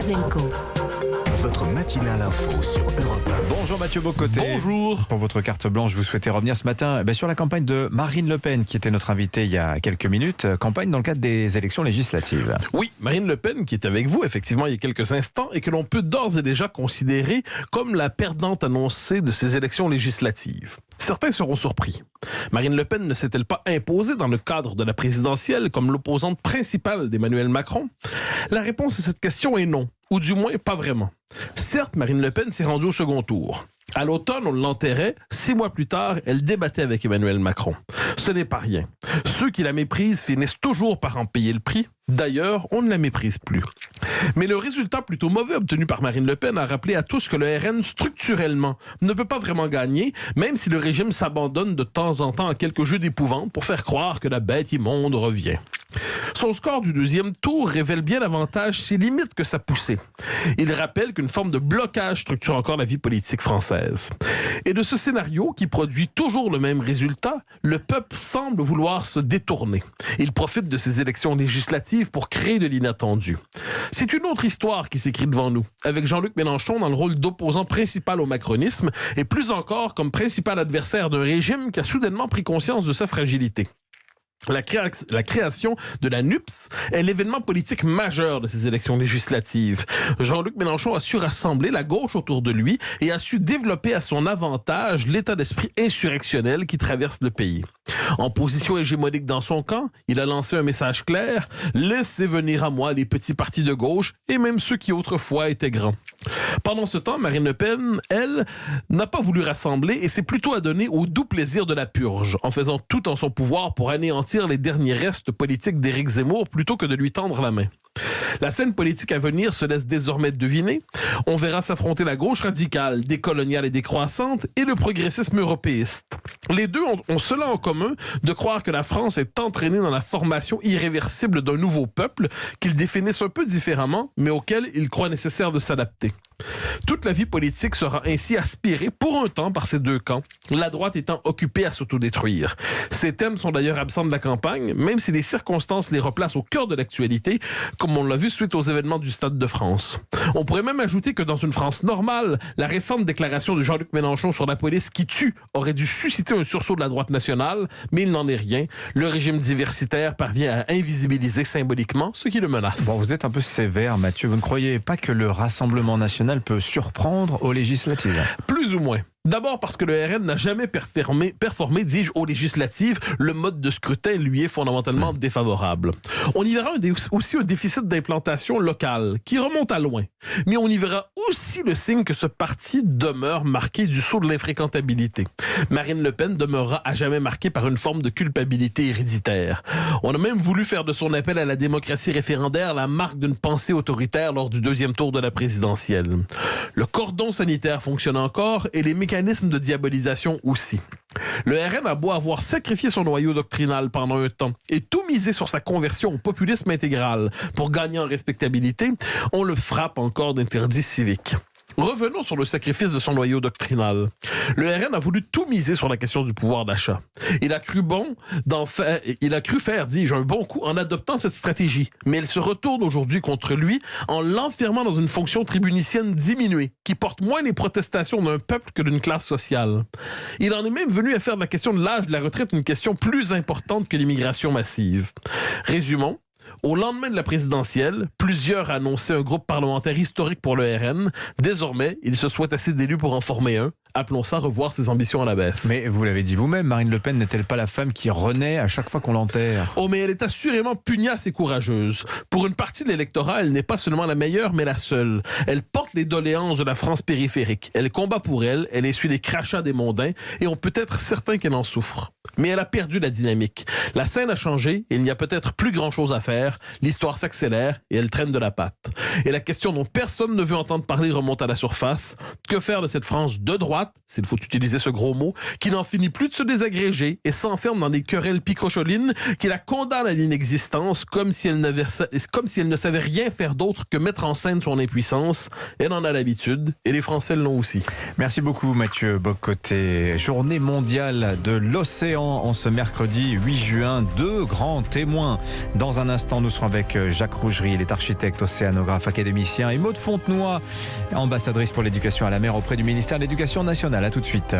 Pavlenko. Votre matinale info sur Europe 1. Bonjour Mathieu Bocoté. Bonjour. Pour votre carte blanche, vous souhaitez revenir ce matin sur la campagne de Marine Le Pen, qui était notre invitée il y a quelques minutes. Campagne dans le cadre des élections législatives. Oui, Marine Le Pen qui est avec vous effectivement il y a quelques instants et que l'on peut d'ores et déjà considérer comme la perdante annoncée de ces élections législatives. Certains seront surpris. Marine Le Pen ne s'est-elle pas imposée dans le cadre de la présidentielle comme l'opposante principale d'Emmanuel Macron? La réponse à cette question est non, ou du moins pas vraiment. Certes, Marine Le Pen s'est rendue au second tour. À l'automne, on l'enterrait. 6 mois plus tard, elle débattait avec Emmanuel Macron. Ce n'est pas rien. Ceux qui la méprisent finissent toujours par en payer le prix. D'ailleurs, on ne la méprise plus. Mais le résultat plutôt mauvais obtenu par Marine Le Pen a rappelé à tous que le RN, structurellement, ne peut pas vraiment gagner, même si le régime s'abandonne de temps en temps à quelques jeux d'épouvante pour faire croire que la bête immonde revient. Son score du deuxième tour révèle bien davantage ses limites que sa poussée. Il rappelle qu'une forme de blocage structure encore la vie politique française. Et de ce scénario, qui produit toujours le même résultat, le peuple semble vouloir se détourner. Il profite de ces élections législatives pour créer de l'inattendu. C'est une autre histoire qui s'écrit devant nous, avec Jean-Luc Mélenchon dans le rôle d'opposant principal au macronisme, et plus encore comme principal adversaire d'un régime qui a soudainement pris conscience de sa fragilité. La création de la NUPS est l'événement politique majeur de ces élections législatives. Jean-Luc Mélenchon a su rassembler la gauche autour de lui et a su développer à son avantage l'état d'esprit insurrectionnel qui traverse le pays. En position hégémonique dans son camp, il a lancé un message clair « Laissez venir à moi les petits partis de gauche et même ceux qui autrefois étaient grands ». Pendant ce temps, Marine Le Pen, elle, n'a pas voulu rassembler et s'est plutôt adonnée au doux plaisir de la purge, en faisant tout en son pouvoir pour anéantir les derniers restes politiques d'Éric Zemmour plutôt que de lui tendre la main. La scène politique à venir se laisse désormais deviner. On verra s'affronter la gauche radicale, décoloniale et décroissante, et le progressisme européiste. Les deux ont cela en commun de croire que la France est entraînée dans la formation irréversible d'un nouveau peuple qu'ils définissent un peu différemment, mais auquel ils croient nécessaire de s'adapter. Toute la vie politique sera ainsi aspirée pour un temps par ces deux camps, la droite étant occupée à s'autodétruire. Ces thèmes sont d'ailleurs absents de la campagne, même si les circonstances les replacent au cœur de l'actualité, comme on l'a vu suite aux événements du Stade de France. On pourrait même ajouter que dans une France normale, la récente déclaration de Jean-Luc Mélenchon sur la police qui tue aurait dû susciter un sursaut de la droite nationale, mais il n'en est rien. Le régime diversitaire parvient à invisibiliser symboliquement ce qui le menace. Bon, vous êtes un peu sévère, Mathieu. Vous ne croyez pas que le Rassemblement national peut surprendre aux législatives? Plus ou moins. D'abord parce que le RN n'a jamais performé, dis-je, aux législatives. Le mode de scrutin lui est fondamentalement défavorable. On y verra aussi un déficit d'implantation locale qui remonte à loin. Mais on y verra aussi le signe que ce parti demeure marqué du sceau de l'infréquentabilité. Marine Le Pen demeurera à jamais marquée par une forme de culpabilité héréditaire. On a même voulu faire de son appel à la démocratie référendaire la marque d'une pensée autoritaire lors du deuxième tour de la présidentielle. Le cordon sanitaire fonctionne encore et les mécanismes de diabolisation aussi. Le RN a beau avoir sacrifié son noyau doctrinal pendant un temps et tout misé sur sa conversion au populisme intégral pour gagner en respectabilité, on le frappe encore d'interdits civiques. Revenons sur le sacrifice de son noyau doctrinal. Le RN a voulu tout miser sur la question du pouvoir d'achat. Il a cru faire, dis-je, un bon coup en adoptant cette stratégie. Mais elle se retourne aujourd'hui contre lui en l'enfermant dans une fonction tribunicienne diminuée, qui porte moins les protestations d'un peuple que d'une classe sociale. Il en est même venu à faire de la question de l'âge de la retraite une question plus importante que l'immigration massive. Résumons. Au lendemain de la présidentielle, plusieurs annonçaient un groupe parlementaire historique pour le RN. Désormais, il se souhaite assez d'élus pour en former un. Appelons ça revoir ses ambitions à la baisse. Mais vous l'avez dit vous-même, Marine Le Pen n'est-elle pas la femme qui renaît à chaque fois qu'on l'enterre? Oh, mais elle est assurément pugnace et courageuse. Pour une partie de l'électorat, elle n'est pas seulement la meilleure, mais la seule. Elle porte les doléances de la France périphérique. Elle combat pour elle essuie les crachats des mondains, et on peut être certain qu'elle en souffre. Mais elle a perdu la dynamique. La scène a changé, et il n'y a peut-être plus grand-chose à faire. L'histoire s'accélère, et elle traîne de la patte. Et la question dont personne ne veut entendre parler remonte à la surface. Que faire de cette France de droite droite, s'il faut utiliser ce gros mot, qui n'en finit plus de se désagréger et s'enferme dans des querelles picrocholines qui la condamnent à l'inexistence comme si elle ne savait rien faire d'autre que mettre en scène son impuissance. Elle en a l'habitude et les Français l'ont aussi. Merci beaucoup Mathieu Bock-Côté. Journée mondiale de l'océan en ce mercredi 8 juin. 2 grands témoins. Dans un instant, nous serons avec Jacques Rougerie, il est architecte, océanographe, académicien, et Maude Fontenoy, ambassadrice pour l'éducation à la mer auprès du ministère de l'Éducation nationale. À tout de suite.